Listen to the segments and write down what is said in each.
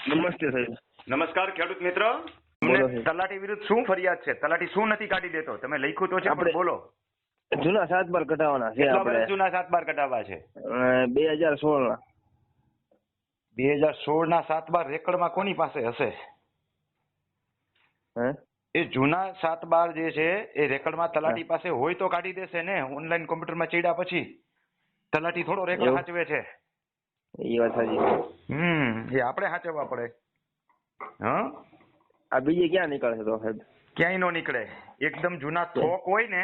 નમસ્તે સાહેબ. નમસ્કાર ખેડૂત મિત્ર. બોલો તમને સાહેબ. તલાટી વિરુદ્ધ શું ફરિયાદ છે? તલાટી શું નથી કાઢી દેતો? તમે લખ્યું તો છે પણ આપણે બોલો. જૂના 7 બાર કઢાવવાના છે કેટલા આપણે. વર્ષ જૂના 7 બાર કઢાવવા છે? 2016 ના. 2016 ના 7 બાર રેકર્ડમાં કોની પાસે હશે? હે? એ જૂના 7 બાર જે છે એ રેકર્ડમાં તલાટી પાસે હોય તો કાઢી દેશે ને. ઓનલાઈન કોમ્પ્યુટરમાં ચડ્યા પછી તલાટી થોડો રેકર્ડ એવું? સાચવે છે. એ વાત સાચી. એ આપણે સાચવવા પડે. હા, આ બીજે ક્યાં નીકળશે તો સાહેબ? ક્યાંય નો નીકળે. એકદમ જૂના થોક હોય ને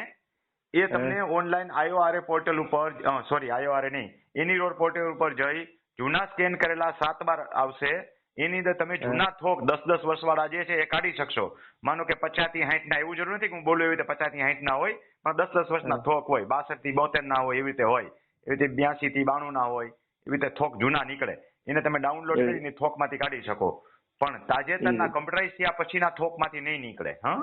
એ તમને ઓનલાઈન IORA પોર્ટલ ઉપર, સોરી IORA નહીં, એની રોડ પોર્ટલ ઉપર જઈ જૂના સ્કેન કરેલા 7 બાર આવશે. એની અંદર તમે જૂના થોક 10-10 વર્ષવાળા જે છે એ કાઢી શકશો. માનો કે 50 થી 60 ના, એવું જરૂર નથી કે હું બોલું એવી રીતે 50 થી 60 ના હોય, પણ 10-10 વર્ષના થોક હોય, 62 થી 72 ના હોય, એવી રીતે હોય, એવી રીતે 82 થી 92 ના હોય, એવી રીતે થોક જૂના નીકળે. એને તમે ડાઉનલોડ કરીને થોકમાંથી કાઢી શકો. પણ તાજેતરના કમ્પ્યુટરાઇઝ થયા પછીના થોકમાંથી નહીં નીકળે. હા,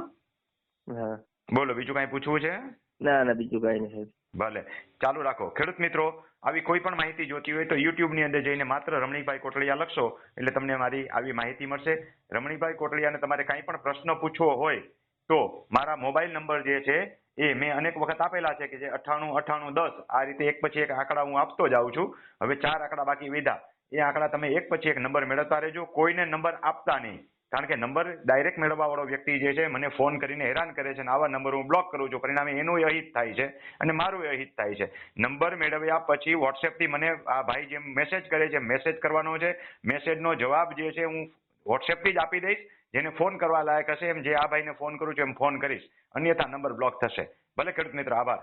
હા. બોલો, બીજું કાંઈ પૂછવું છે? ના બીજું કઈ નહીં સાહેબ. ભલે, ચાલુ રાખો. ખેડૂત મિત્રો, આવી કોઈ પણ માહિતી જોતી હોય તો YouTube ની અંદર જઈને માત્ર રમણીકભાઈ કોટડિયા લખશો એટલે તમને મારી આવી માહિતી મળશે. રમણીકભાઈ કોટડિયાને તમારે કાંઈ પણ પ્રશ્ન પૂછવો હોય તો મારા મોબાઈલ નંબર જે છે એ મેં અનેક વખત આપેલા છે કે જે 989810, આ રીતે એક પછી એક આંકડા હું આપતો જાઉં છું. હવે 4 આંકડા બાકી વધ્યા. એ આંકડા તમે એક પછી એક નંબર મેળવતા રહેજો. કોઈને નંબર આપતા નહીં, કારણ કે નંબર ડાયરેક્ટ મેળવવા વાળો વ્યક્તિ જે છે મને ફોન કરીને હેરાન કરે છે અને આવા નંબર હું બ્લોક કરું છું. પરિણામે એનું અહિત થાય છે અને મારું અહિત થાય છે. નંબર મેળવ્યા પછી WhatsApp થી મને આ ભાઈ જેમ મેસેજ કરે છે, મેસેજ કરવાનો છે. મેસેજનો જવાબ જે છે હું WhatsApp થી જ આપી દઈશ. જેને ફોન કરવા લાયક હશે એમ, જે આ ભાઈને ફોન કરું છું એમ ફોન કરીશ. અન્યથા નંબર બ્લોક થશે. ભલે ખેડૂત મિત્ર, આભાર.